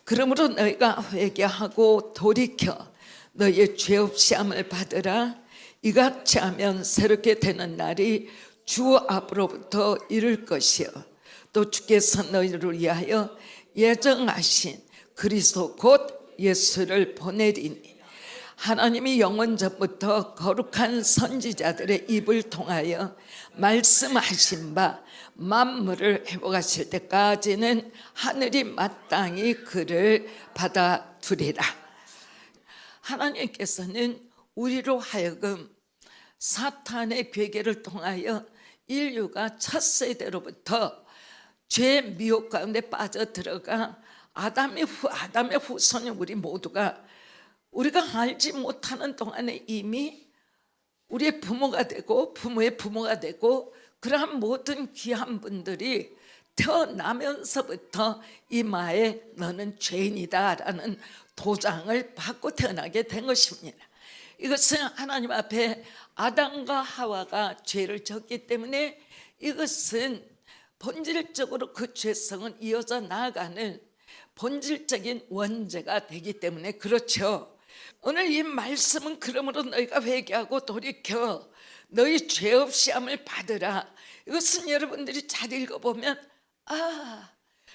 그러므로 너희가 회개하고 돌이켜 너희의 죄 없이 함을 받으라. 이같이 하면 새롭게 되는 날이 주 앞으로부터 이를 것이요 또 주께서 너희를 위하여 예정하신 그리스도 곧 예수를 보내리니 하나님이 영원 전부터 거룩한 선지자들의 입을 통하여 말씀하신 바 만물을 회복하실 때까지는 하늘이 마땅히 그를 받아두리라. 하나님께서는 우리로 하여금 사탄의 괴계를 통하여 인류가 첫 세대로부터 죄 미혹 가운데 빠져들어가 아담의 후손인 우리 모두가 우리가 알지 못하는 동안에 이미 우리의 부모가 되고 부모의 부모가 되고 그러한 모든 귀한 분들이 태어나면서부터 이마에 너는 죄인이다 라는 도장을 받고 태어나게 된 것입니다. 이것은 하나님 앞에 아담과 하와가 죄를 졌기 때문에 이것은 본질적으로 그 죄성은 이어져 나아가는 본질적인 원죄가 되기 때문에 그렇죠. 오늘 이 말씀은 그러므로 너희가 회개하고 돌이켜 너희 죄 없이 함을 받으라. 이것은 여러분들이 잘 읽어보면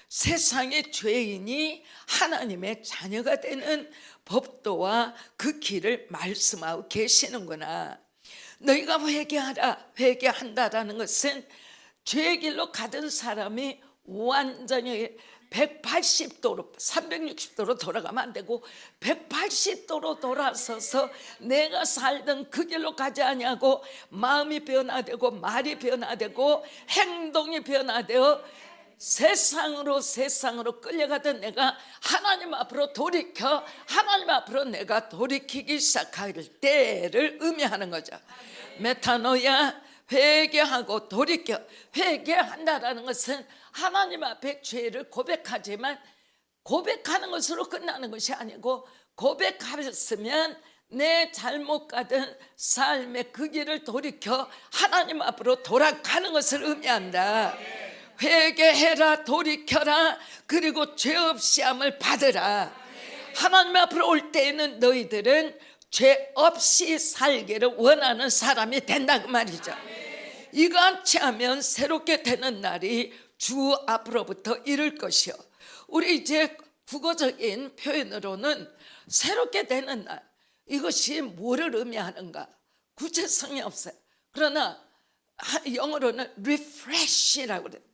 세상의 죄인이 하나님의 자녀가 되는 법도와 그 길을 말씀하고 계시는구나. 너희가 회개하라. 회개한다라는 것은 죄의 길로 가던 사람이 완전히 180도로 360도로 돌아가면 안 되고 180도로 돌아서서 내가 살던 그 길로 가지 아니하고 마음이 변화되고 말이 변화되고 행동이 변화되어 세상으로 끌려가던 내가 하나님 앞으로 돌이켜 하나님 앞으로 내가 돌이키기 시작할 때를 의미하는 거죠. 메타노야, 회개하고 돌이켜. 회개한다라는 것은 하나님 앞에 죄를 고백하지만 고백하는 것으로 끝나는 것이 아니고 고백하였으면 내 잘못 가던 삶의 그 길을 돌이켜 하나님 앞으로 돌아가는 것을 의미한다. 회개해라, 돌이켜라, 그리고 죄 없이 함을 받으라. 하나님 앞으로 올 때에는 너희들은 죄 없이 살기를 원하는 사람이 된다 그 말이죠. 이같이 하면 새롭게 되는 날이 주 앞으로부터 이를 것이요. 우리 이제 국어적인 표현으로는 새롭게 되는 날, 이것이 뭐를 의미하는가 구체성이 없어요. 그러나 영어로는 refresh라고 그래요.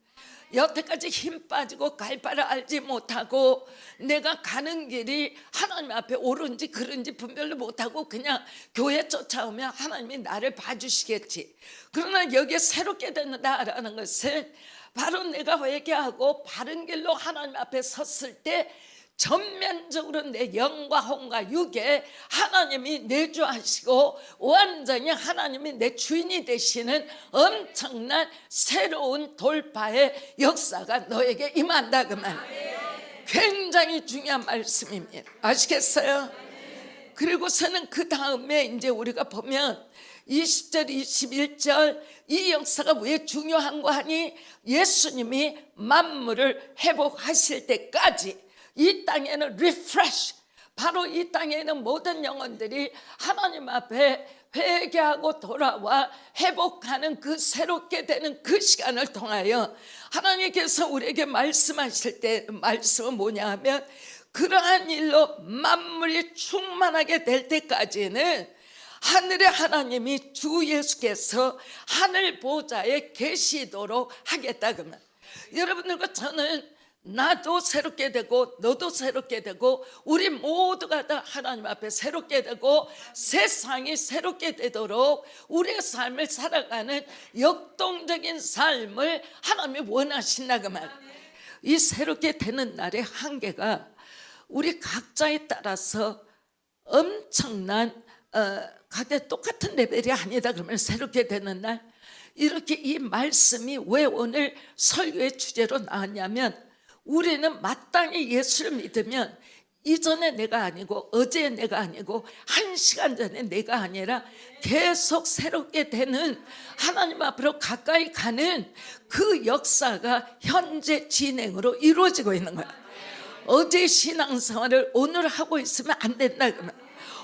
여태까지 힘 빠지고 갈 바를 알지 못하고 내가 가는 길이 하나님 앞에 옳은지 그른지 분별도 못하고 그냥 교회 쫓아오면 하나님이 나를 봐주시겠지. 그러나 여기에 새롭게 된다라는 것은 바로 내가 회개하고 바른 길로 하나님 앞에 섰을 때 전면적으로 내 영과 혼과 육에 하나님이 내주하시고 완전히 하나님이 내 주인이 되시는 엄청난 새로운 돌파의 역사가 너에게 임한다 그 말. 굉장히 중요한 말씀입니다. 아시겠어요? 그리고서는 그 다음에 이제 우리가 보면 20절 21절 이 역사가 왜 중요한가 하니 예수님이 만물을 회복하실 때까지 이 땅에는 refresh, 바로 이 땅에는 모든 영혼들이 하나님 앞에 회개하고 돌아와 회복하는 그 새롭게 되는 그 시간을 통하여 하나님께서 우리에게 말씀하실 때 말씀은 뭐냐 하면 그러한 일로 만물이 충만하게 될 때까지는 하늘의 하나님이 주 예수께서 하늘 보좌에 계시도록 하겠다 그러면 여러분들과 저는 나도 새롭게 되고 너도 새롭게 되고 우리 모두가 다 하나님 앞에 새롭게 되고 세상이 새롭게 되도록 우리의 삶을 살아가는 역동적인 삶을 하나님이 원하신다 그 말. 이 새롭게 되는 날의 한계가 우리 각자에 따라서 엄청난 각자 똑같은 레벨이 아니다 그러면 새롭게 되는 날 이렇게 이 말씀이 왜 오늘 설교의 주제로 나왔냐면 우리는 마땅히 예수를 믿으면 이전에 내가 아니고 어제 내가 아니고 1시간 전에 내가 아니라 계속 새롭게 되는 하나님 앞으로 가까이 가는 그 역사가 현재 진행으로 이루어지고 있는 거야. 어제 신앙생활을 오늘 하고 있으면 안 된다 그 말.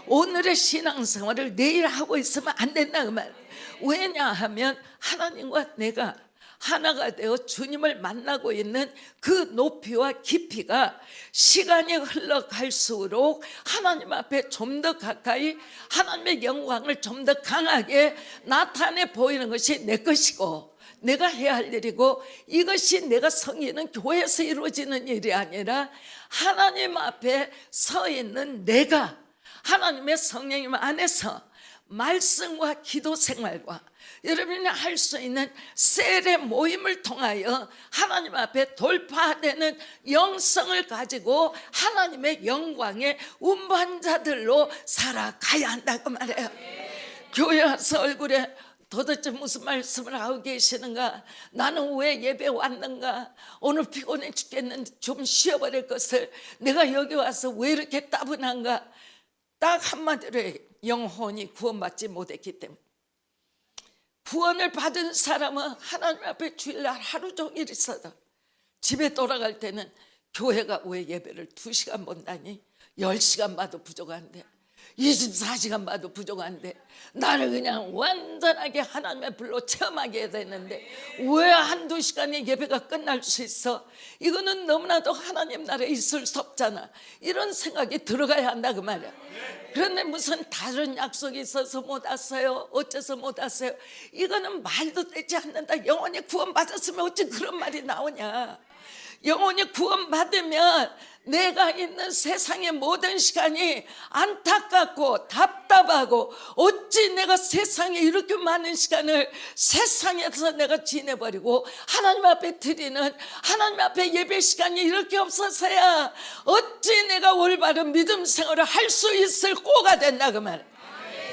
오늘의 신앙생활을 내일 하고 있으면 안 된다 그 말. 왜냐하면 하나님과 내가 하나가 되어 주님을 만나고 있는 그 높이와 깊이가 시간이 흘러갈수록 하나님 앞에 좀 더 가까이 하나님의 영광을 좀 더 강하게 나타내 보이는 것이 내 것이고 내가 해야 할 일이고, 이것이 내가 섬기는 교회에서 이루어지는 일이 아니라 하나님 앞에 서 있는 내가 하나님의 성령님 안에서 말씀과 기도 생활과 여러분이 할 수 있는 셀의 모임을 통하여 하나님 앞에 돌파되는 영성을 가지고 하나님의 영광의 운반자들로 살아가야 한다고 말해요. 교회 와서 얼굴에 도대체 무슨 말씀을 하고 계시는가, 나는 왜 예배 왔는가, 오늘 피곤해 죽겠는데 좀 쉬어버릴 것을 내가 여기 와서 왜 이렇게 따분한가. 딱 한마디로 영혼이 구원받지 못했기 때문에. 구원을 받은 사람은 하나님 앞에 주일날 하루 종일 있어도 집에 돌아갈 때는 교회가 왜 예배를 2시간 본다니, 10시간 봐도 부족한데 24시간 봐도 부족한데 나를 그냥 완전하게 하나님의 불로 체험하게 해야 되는데 왜 한두 시간에 예배가 끝날 수 있어? 이거는 너무나도 하나님 나라에 있을 수 없잖아. 이런 생각이 들어가야 한다 그 말이야. 그런데 무슨 다른 약속이 있어서 못 왔어요, 어째서 못 왔어요, 이거는 말도 되지 않는다. 영원히 구원받았으면 어찌 그런 말이 나오냐. 영원히 구원받으면 내가 있는 세상의 모든 시간이 안타깝고 답답하고, 어찌 내가 세상에 이렇게 많은 시간을 세상에서 내가 지내버리고 하나님 앞에 드리는, 하나님 앞에 예배 시간이 이렇게 없어서야 어찌 내가 올바른 믿음 생활을 할 수 있을 꼬가 된다 그 말.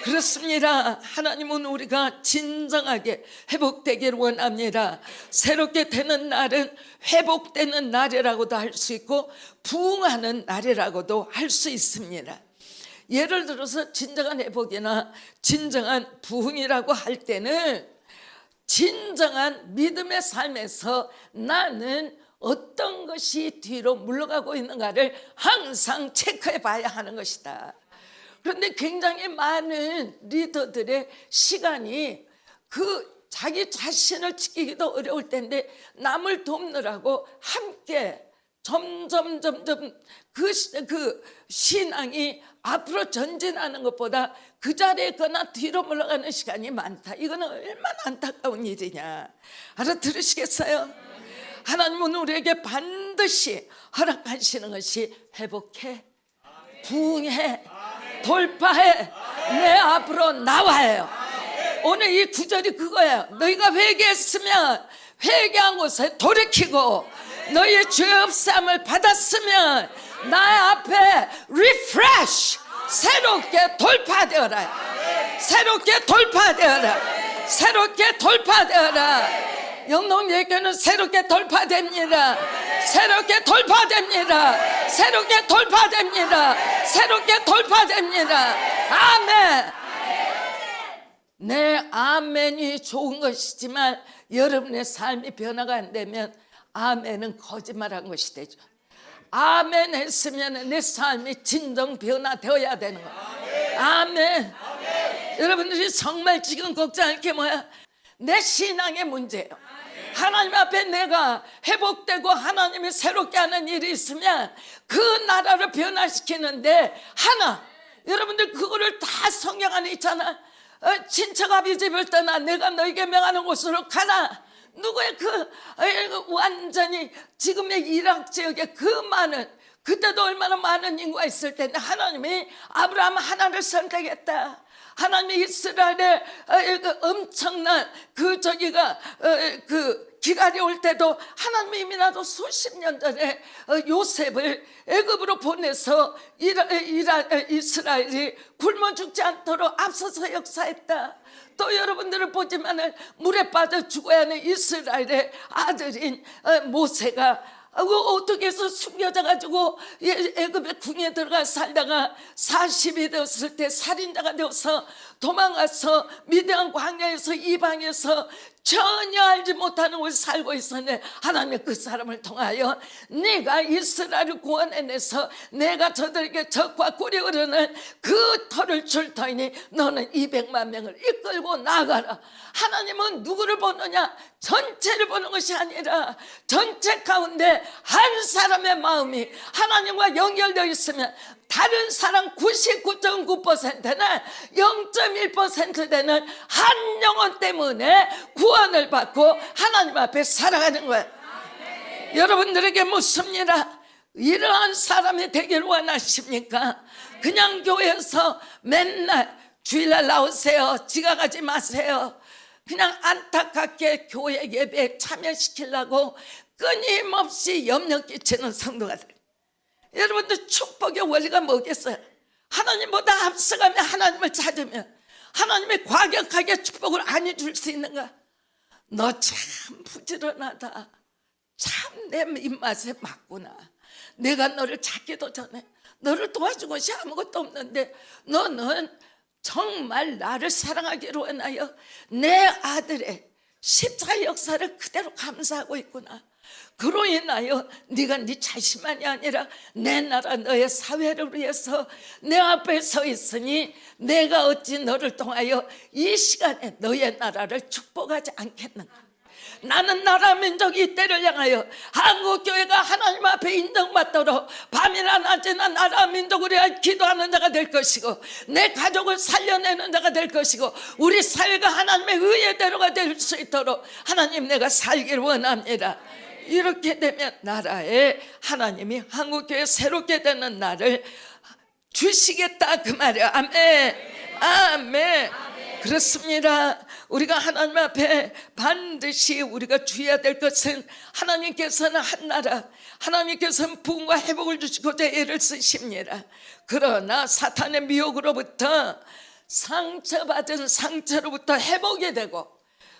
그렇습니다. 하나님은 우리가 진정하게 회복되기를 원합니다. 새롭게 되는 날은 회복되는 날이라고도 할 수 있고 부흥하는 날이라고도 할 수 있습니다. 예를 들어서 진정한 회복이나 진정한 부흥이라고 할 때는 진정한 믿음의 삶에서 나는 어떤 것이 뒤로 물러가고 있는가를 항상 체크해 봐야 하는 것이다. 그런데 굉장히 많은 리더들의 시간이 그 자기 자신을 지키기도 어려울 텐데 남을 돕느라고 함께 점점 그 신앙이 앞으로 전진하는 것보다 그 자리에 있거나 뒤로 물러가는 시간이 많다. 이거는 얼마나 안타까운 일이냐. 알아들으시겠어요? 하나님은 우리에게 반드시 허락하시는 것이 회복해, 부흥해, 돌파해, 내 앞으로 나와요. 오늘 이 구절이 그거예요. 너희가 회개했으면 회개한 곳에 돌이키고 너희의 죄 없음을 받았으면 나의 앞에 리프레쉬, 새롭게 돌파되어라. 새롭게 돌파되어라. 새롭게 돌파되어라. 영농예교는 새롭게 돌파됩니다. 새롭게 돌파됩니다. 새롭게 돌파됩니다. 새롭게 돌파됩니다. 아멘. 내 아멘이 좋은 것이지만 여러분의 삶이 변화가 안 되면 아멘은 거짓말한 것이 되죠. 아멘 했으면 내 삶이 진정 변화되어야 되는 거예요. 아멘. 여러분들이 정말 지금 걱정할 게 뭐야? 내 신앙의 문제예요. 하나님 앞에 내가 회복되고 하나님이 새롭게 하는 일이 있으면 그 나라를 변화시키는데 하나, 여러분들 그거를 다 성경 안에 있잖아. 친척 아비 집을 떠나 내가 너에게 명하는 곳으로 가라. 누구의 완전히 지금의 이락 지역에 그 많은, 그때도 얼마나 많은 인구가 있을 텐데 하나님이 아브라함 하나를 선택했다. 하나님이 이스라엘의 엄청난 기갈이 올 때도 하나님이 이미 나도 수십 년 전에 요셉을 애굽으로 보내서 이스라엘이 굶어 죽지 않도록 앞서서 역사했다. 또 여러분들을 보지만 물에 빠져 죽어야 하는 이스라엘의 아들인 모세가 어떻게 해서 숨겨져 가지고 애굽의 궁에 들어가 살다가 40이 되었을 때 살인자가 되어서 도망가서 미디안 광야에서 이방에서 전혀 알지 못하는 곳에 살고 있었는데 하나님이 그 사람을 통하여 네가 이스라엘을 구원해내서 내가 저들에게 적과 꿀이 흐르는 그 터를 줄 터이니 너는 200만 명을 이끌고 나가라. 하나님은 누구를 보느냐? 전체를 보는 것이 아니라 전체 가운데 한 사람의 마음이 하나님과 연결되어 있으면 다른 사람 99.9%는 0.1% 되는 한 영혼 때문에 구원을 받고 하나님 앞에 살아가는 거예요. 여러분들에게 묻습니다. 이러한 사람이 되기를 원하십니까? 그냥 교회에서 맨날 주일날 나오세요, 지각하지 마세요, 그냥 안타깝게 교회 예배에 참여시키려고 끊임없이 염려 끼치는 성도가 돼요. 여러분들 축복의 원리가 뭐겠어요? 하나님보다 앞서가며 하나님을 찾으면 하나님이 과격하게 축복을 안 해줄 수 있는가? 너 참 부지런하다, 참 내 입맛에 맞구나, 내가 너를 찾기도 전에 너를 도와준 것이 아무것도 없는데 너는 정말 나를 사랑하기로 원하여 내 아들의 십자가 역사를 그대로 감사하고 있구나. 그로 인하여 네가 네 자신만이 아니라 내 나라 너의 사회를 위해서 내 앞에 서 있으니 내가 어찌 너를 통하여 이 시간에 너의 나라를 축복하지 않겠는가? 나는 나라 민족이 이때를 향하여 한국교회가 하나님 앞에 인정받도록 밤이나 낮이나 나라 민족을 위하여 기도하는 자가 될 것이고 내 가족을 살려내는 자가 될 것이고 우리 사회가 하나님의 의의대로가 될 수 있도록 하나님 내가 살기를 원합니다. 이렇게 되면 나라에 하나님이 한국교회 새롭게 되는 날을 주시겠다 그 말이야. 아멘. 아멘. 그렇습니다. 우리가 하나님 앞에 반드시 우리가 주의해야 될 것은 하나님께서는 한 나라, 하나님께서는 부흥과 회복을 주시고자 애를 쓰십니다. 그러나 사탄의 미혹으로부터 상처받은 상처로부터 회복이 되고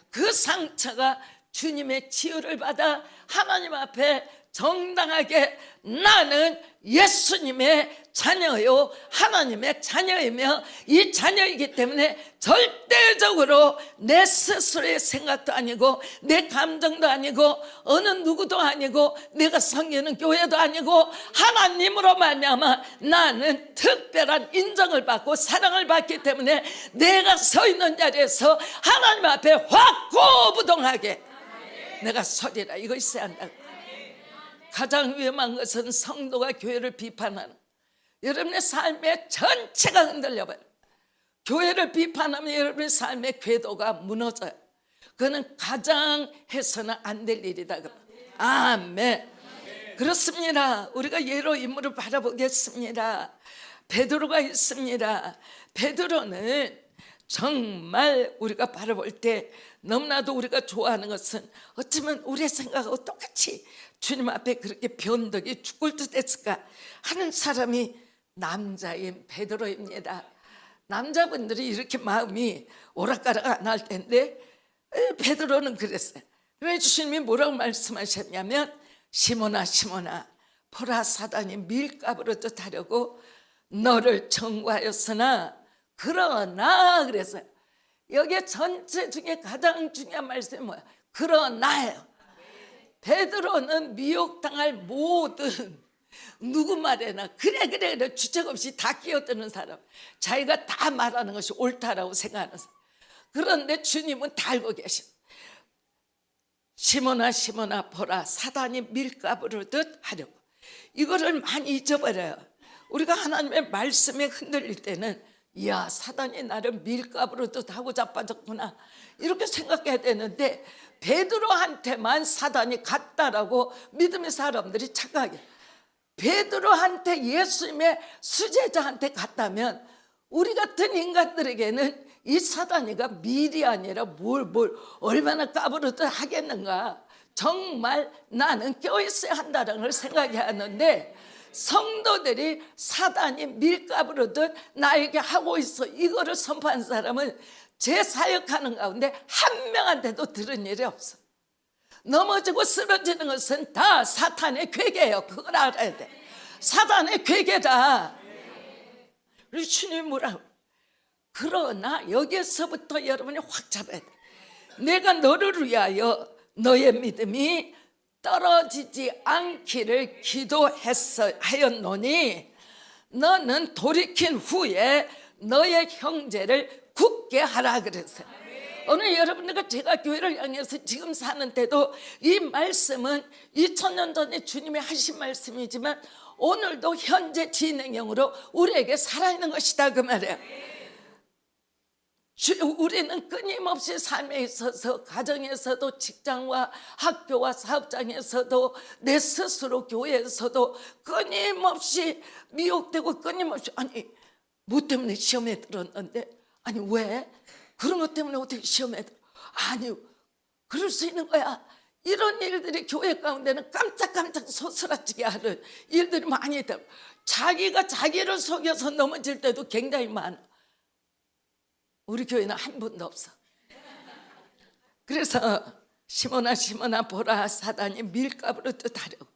그 상처가 주님의 치유를 받아 하나님 앞에 정당하게 나는 예수님의 자녀요 하나님의 자녀이며 이 자녀이기 때문에 절대적으로 내 스스로의 생각도 아니고 내 감정도 아니고 어느 누구도 아니고 내가 섬기는 교회도 아니고 하나님으로 말미암아 나는 특별한 인정을 받고 사랑을 받기 때문에 내가 서 있는 자리에서 하나님 앞에 확고부동하게 내가 서리라. 이거 있어야 한다. 가장 위험한 것은 성도가 교회를 비판하는, 여러분의 삶의 전체가 흔들려버려요. 교회를 비판하면 여러분의 삶의 궤도가 무너져요. 그거는 가장 해서는 안 될 일이다. 아멘. 그렇습니다. 우리가 예로 인물을 바라보겠습니다. 베드로가 있습니다. 베드로는 정말 우리가 바라볼 때 너무나도 우리가 좋아하는 것은 어쩌면 우리의 생각하고 똑같이 주님 앞에 그렇게 변덕이 죽을 듯 했을까 하는 사람이 남자인 베드로입니다. 남자분들이 이렇게 마음이 오락가락 안 할 텐데 베드로는 그랬어요. 그래서 주님이 뭐라고 말씀하셨냐면 시몬아 시몬아 보라 사단이 밀가부로 뜻하려고 너를 청구하였으나 그러나 그랬어요. 여기에 전체 중에 가장 중요한 말씀이 뭐야? 그러나예요. 베드로는 미혹당할 모든 누구 말에나 그래 주책 없이 다 끼어드는 사람, 자기가 다 말하는 것이 옳다라고 생각하는 사람. 그런데 주님은 다 알고 계셔. 시몬아 시몬아 보라 사단이 밀가부르듯 하려고. 이거를 많이 잊어버려요. 우리가 하나님의 말씀에 흔들릴 때는 이야 사단이 나를 밀가부르듯 하고 자빠졌구나 이렇게 생각해야 되는데 베드로한테만 사단이 갔다라고 믿음의 사람들이 착각해요. 베드로한테 예수님의 수제자한테 갔다면 우리 같은 인간들에게는 이 사단이가 밀이 아니라 뭘 얼마나 까부르듯 하겠는가. 정말 나는 껴있어야 한다는 걸 생각해야 하는데 성도들이 사단이 밀가부르듯 나에게 하고 있어 이거를 선포한 사람은 제 사역하는 가운데 한 명한테도 들은 일이 없어. 넘어지고 쓰러지는 것은 다 사탄의 괴계예요. 그걸 알아야 돼. 사단의 괴계다. 우리 주님 뭐라고? 그러나 여기서부터 여러분이 확 잡아야 돼. 내가 너를 위하여 너의 믿음이 떨어지지 않기를 기도하였노니 너는 돌이킨 후에 너의 형제를 굳게 하라 그랬어요. 오늘 여러분들과 제가 교회를 향해서 지금 사는 때도 이 말씀은 2000년 전에 주님이 하신 말씀이지만 오늘도 현재 진행형으로 우리에게 살아있는 것이다 그 말이에요. 우리는 끊임없이 삶에 있어서 가정에서도 직장과 학교와 사업장에서도 내 스스로 교회에서도 끊임없이 미혹되고 끊임없이 아니 뭐 때문에 시험에 들었는데 아니 왜? 그런 것 때문에 어떻게 시험에 들어? 아니 그럴 수 있는 거야. 이런 일들이 교회 가운데는 깜짝깜짝 소스라치게 하는 일들이 많이 있다. 자기가 자기를 속여서 넘어질 때도 굉장히 많아. 우리 교회는 한 번도 없어. 그래서 시몬아 보라 사단이 밀가루로 뜻하려고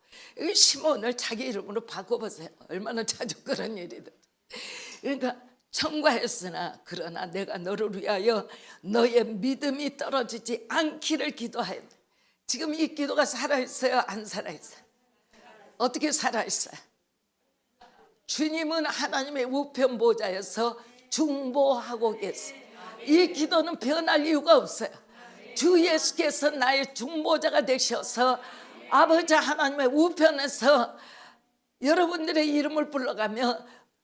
시몬을 자기 이름으로 바꿔보세요. 얼마나 자주 그런 일이든. 그러니까 청구하였으나 그러나 내가 너를 위하여 너의 믿음이 떨어지지 않기를 기도하였다. 지금 이 기도가 살아있어요? 안 살아있어요? 어떻게 살아있어요? 주님은 하나님의 우편 보좌에서 중보하고 계세요. 이 기도는 변할 이유가 없어요. 주 예수께서 나의 중보자가 되셔서 아버지 하나님의 우편에서 여러분들의 이름을 불러가며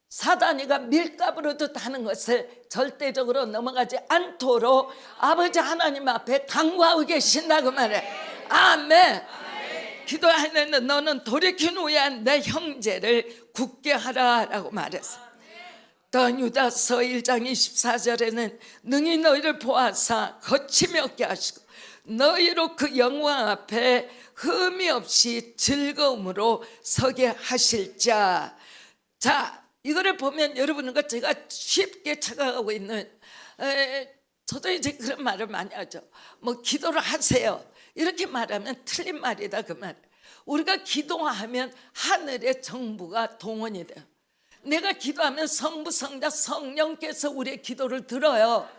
사단이가 밀가루로 하는 것을 절대적으로 넘어가지 않도록 아버지 하나님 앞에 강구하고 계신다 그 말이에요. 아멘. 기도하는 너는 돌이킨 후에 내 형제를 굳게 하라라고 말했어. 또 유다서 1장 24절에는 능히 너희를 보아사 거침이 없게 하시고 너희로 그 영광 앞에 흠이 없이 즐거움으로 서게 하실 자. 자, 이거를 보면 여러분과 제가 쉽게 착각하고 있는 저도 이제 그런 말을 많이 하죠. 뭐 기도를 하세요 이렇게 말하면 틀린 말이다 그 말. 우리가 기도하면 하늘의 정부가 동원이 돼요. 내가 기도하면 성부 성자 성령께서 우리의 기도를 들어요.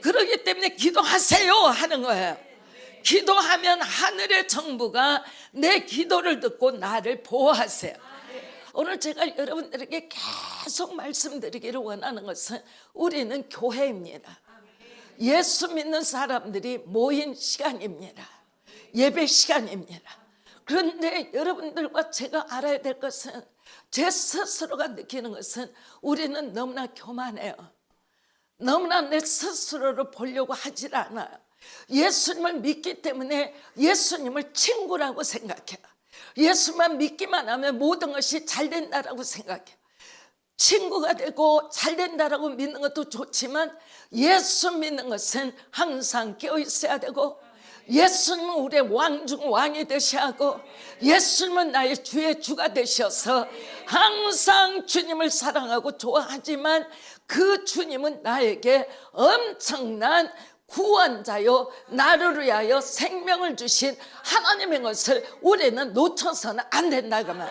그렇기 때문에 기도하세요 하는 거예요. 기도하면 하늘의 정부가 내 기도를 듣고 나를 보호하세요. 오늘 제가 여러분들에게 계속 말씀드리기를 원하는 것은 우리는 교회입니다. 예수 믿는 사람들이 모인 시간입니다. 예배 시간입니다. 그런데 여러분들과 제가 알아야 될 것은 제 스스로가 느끼는 것은 우리는 너무나 교만해요. 너무나 내 스스로를 보려고 하질 않아요. 예수님을 믿기 때문에 예수님을 친구라고 생각해요. 예수만 믿기만 하면 모든 것이 잘 된다라고 생각해요. 친구가 되고 잘 된다라고 믿는 것도 좋지만 예수 믿는 것은 항상 깨어 있어야 되고 예수님은 우리의 왕 중 왕이 되셔야 하고 예수님은 나의 주의 주가 되셔서 항상 주님을 사랑하고 좋아하지만 그 주님은 나에게 엄청난 구원자요 나를 위하여 생명을 주신 하나님의 것을 우리는 놓쳐서는 안 된다 그 말.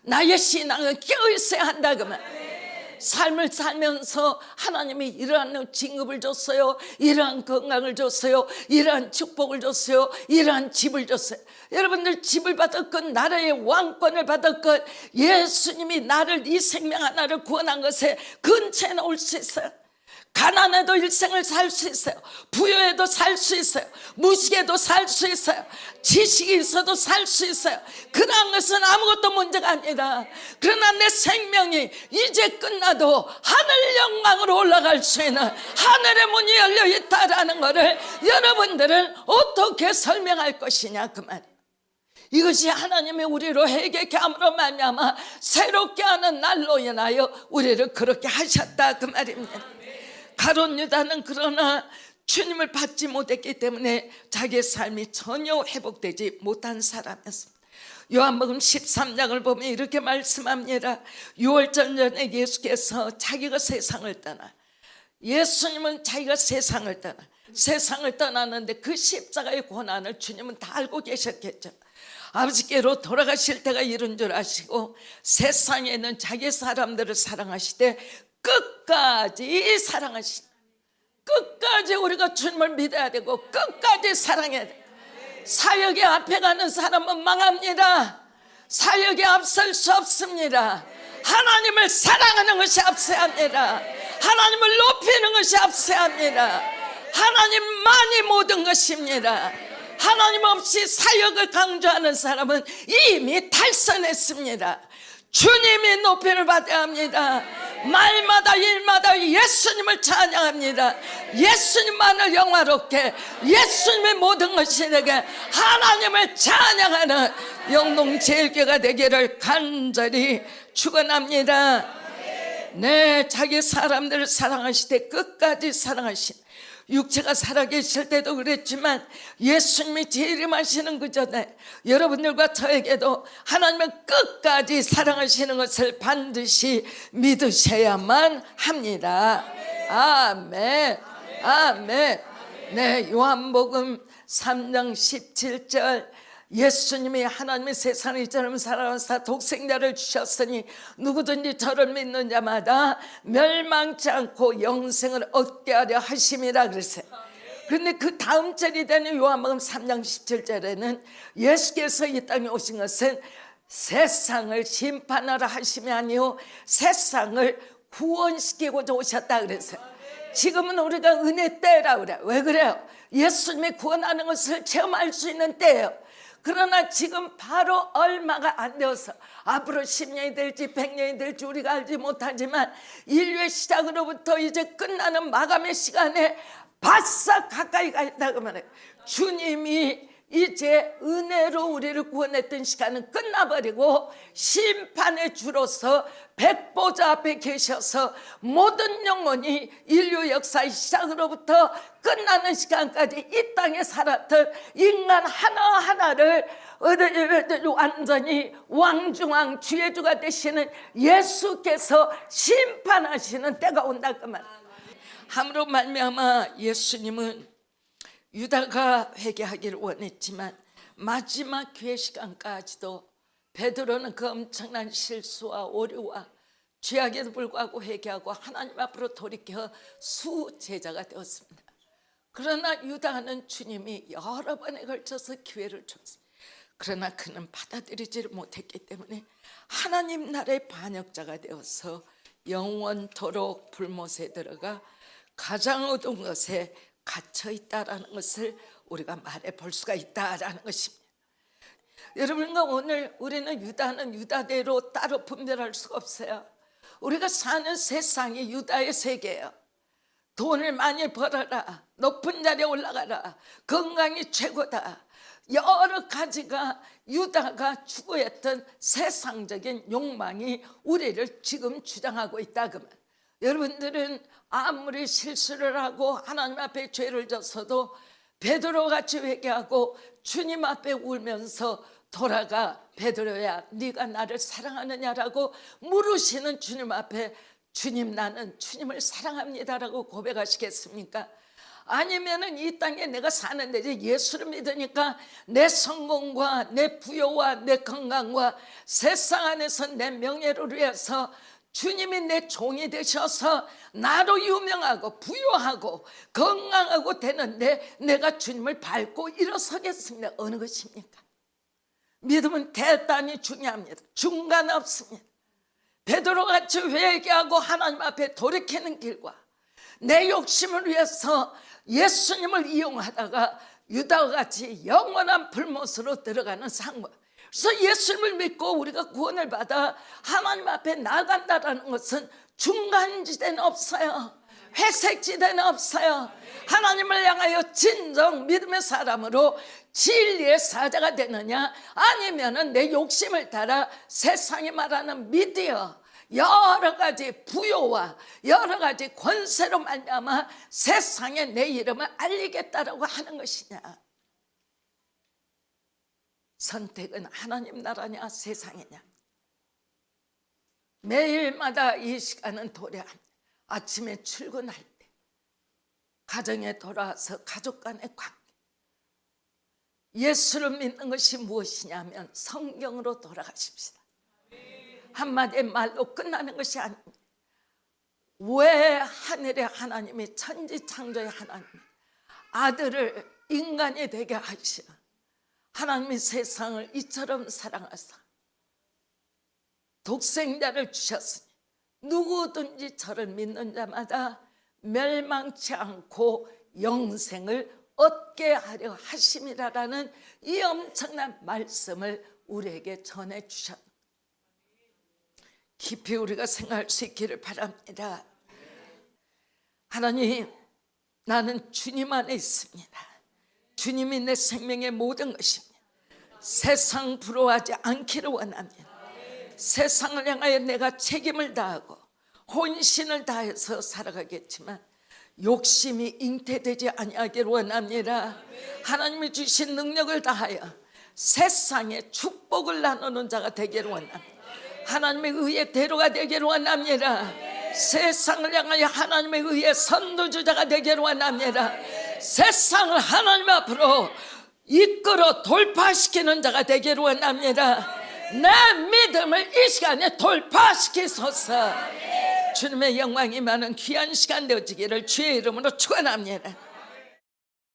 나의 신앙은 깨어 있어야 한다 그 말. 삶을 살면서 하나님이 이러한 진급을 줬어요. 이러한 건강을 줬어요. 이러한 축복을 줬어요. 이러한 집을 줬어요. 여러분들 집을 받았건 나라의 왕권을 받았건 예수님이 나를 이 생명 하나를 구원한 것에 근처에 올 수 있어요. 가난해도 일생을 살 수 있어요. 부여해도 살 수 있어요. 무식해도 살 수 있어요. 지식이 있어도 살 수 있어요. 그러한 것은 아무것도 문제가 아니다. 그러나 내 생명이 이제 끝나도 하늘 영광으로 올라갈 수 있는 하늘의 문이 열려 있다라는 것을 여러분들은 어떻게 설명할 것이냐 그 말이에요. 이것이 하나님이 우리로 회개케 함으로 말미암아 새롭게 하는 날로 인하여 우리를 그렇게 하셨다 그 말입니다. 가룟 유다는 그러나 주님을 받지 못했기 때문에 자기의 삶이 전혀 회복되지 못한 사람이었습니다. 요한복음 13장을 보면 이렇게 말씀합니다. 6월절 전에 예수께서 자기가 세상을 떠나 예수님은 자기가 세상을 떠나 세상을 떠나는데 그 십자가의 고난을 주님은 다 알고 계셨겠죠. 아버지께로 돌아가실 때가 이른 줄 아시고 세상에 있는 자기 사람들을 사랑하시되 끝까지 사랑하신 끝까지 우리가 주님을 믿어야 되고 끝까지 사랑해야 돼. 사역에 앞에 가는 사람은 망합니다. 사역에 앞설 수 없습니다. 하나님을 사랑하는 것이 앞서야 합니다. 하나님을 높이는 것이 앞서야 합니다. 하나님만이 모든 것입니다. 하나님 없이 사역을 강조하는 사람은 이미 탈선했습니다. 주님이 높임을 받아야 합니다. 말마다 일마다 예수님을 찬양합니다. 예수님만을 영화롭게, 예수님의 모든 것이 되게 하나님을 찬양하는 영농제일교회가 되기를 간절히 축원합니다. 네, 자기 사람들을 사랑하시되 끝까지 사랑하신, 육체가 살아계실 때도 그랬지만 예수님이 재림하시는 그 전에 여러분들과 저에게도 하나님은 끝까지 사랑하시는 것을 반드시 믿으셔야만 합니다. 아멘, 아멘. 네, 요한복음 3장 17절, 예수님이 하나님의 세상을 이처럼 사랑하사 독생자를 주셨으니 누구든지 저를 믿는 자마다 멸망치 않고 영생을 얻게 하려 하심이라 그랬어요. 그런데 그 다음 절이 되는 요한복음 3장 17절에는 예수께서 이 땅에 오신 것은 세상을 심판하라 하심이 아니요 세상을 구원시키고자 오셨다 그랬어요. 지금은 우리가 은혜 때라 그래요. 왜 그래요? 예수님이 구원하는 것을 체험할 수 있는 때예요. 그러나 지금 바로 얼마가 안 되어서 앞으로 10년이 될지 100년이 될지 우리가 알지 못하지만 인류의 시작으로부터 이제 끝나는 마감의 시간에 바싹 가까이 가 있다고 말해요. 주님이 이제 은혜로 우리를 구원했던 시간은 끝나버리고 심판의 주로서 백보자 앞에 계셔서 모든 영혼이 인류 역사의 시작으로부터 끝나는 시간까지 이 땅에 살았던 인간 하나하나를 완전히 왕중왕 주의 주가 되시는 예수께서 심판하시는 때가 온다 그 말. 함으로 말미암아 예수님은 유다가 회개하기를 원했지만 마지막 기회 시간까지도 베드로는 그 엄청난 실수와 오류와 죄악에도 불구하고 회개하고 하나님 앞으로 돌이켜 수제자가 되었습니다. 그러나 유다는 주님이 여러 번에 걸쳐서 기회를 줬어요. 그러나 그는 받아들이지를 못했기 때문에 하나님 나라의 반역자가 되어서 영원토록 불못에 들어가 가장 어두운 것에 갇혀 있다라는 것을 우리가 말해 볼 수가 있다라는 것입니다. 여러분과 오늘 우리는 유다는 유다대로 따로 분별할 수가 없어요. 우리가 사는 세상이 유다의 세계예요. 돈을 많이 벌어라, 높은 자리에 올라가라, 건강이 최고다, 여러 가지가 유다가 추구했던 세상적인 욕망이 우리를 지금 주장하고 있다 그 말. 여러분들은 아무리 실수를 하고 하나님 앞에 죄를 졌어도 베드로같이 회개하고 주님 앞에 울면서 돌아가 베드로야 네가 나를 사랑하느냐라고 물으시는 주님 앞에 주님 나는 주님을 사랑합니다라고 고백하시겠습니까? 아니면은 이 땅에 내가 사는데 예수를 믿으니까 내 성공과 내 부여와 내 건강과 세상 안에서 내 명예를 위해서 주님이 내 종이 되셔서 나로 유명하고 부유하고 건강하고 되는데 내가 주님을 밟고 일어서겠습니다. 어느 것입니까? 믿음은 대단히 중요합니다. 중간 없습니다. 베드로같이 회개하고 하나님 앞에 돌이키는 길과 내 욕심을 위해서 예수님을 이용하다가 유다같이 영원한 불못으로 들어가는 상황. 그래서 예수님을 믿고 우리가 구원을 받아 하나님 앞에 나간다는 것은 중간지대는 없어요. 회색지대는 없어요. 하나님을 향하여 진정 믿음의 사람으로 진리의 사자가 되느냐 아니면은 내 욕심을 따라 세상이 말하는 미디어 여러 가지 부요와 여러 가지 권세로 말미암아 세상에 내 이름을 알리겠다라고 하는 것이냐. 선택은 하나님 나라냐 세상이냐. 매일마다 이 시간은 도래합니다. 아침에 출근할 때 가정에 돌아와서 가족 간의 관계, 예수를 믿는 것이 무엇이냐면 성경으로 돌아가십시다. 한마디의 말로 끝나는 것이 아닙니다. 왜 하늘의 하나님이 천지창조의 하나님 아들을 인간이 되게 하시어 하나님이 세상을 이처럼 사랑하사 독생자를 주셨으니 누구든지 저를 믿는 자마다 멸망치 않고 영생을 얻게 하려 하심이라라는 이 엄청난 말씀을 우리에게 전해주셨습니다. 깊이 우리가 생각할 수 있기를 바랍니다. 하나님, 나는 주님 안에 있습니다. 주님이 내 생명의 모든 것입니다. 세상 부러워하지 않기를 원합니다. 세상을 향하여 내가 책임을 다하고 혼신을 다해서 살아가겠지만 욕심이 잉태되지 아니하기를 원합니다. 하나님이 주신 능력을 다하여 세상에 축복을 나누는 자가 되기를 원합니다. 하나님의 의의 대로가 되기를 원합니다. 세상을 향하여 하나님의 의의 선도주자가 되기를 원합니다. 세상을 하나님 앞으로 이끌어 돌파시키는 자가 되기를 원합니다. 내 믿음을 이 시간에 돌파시키소서. 주님의 영광이 많은 귀한 시간 되어지기를 주의 이름으로 축원합니다.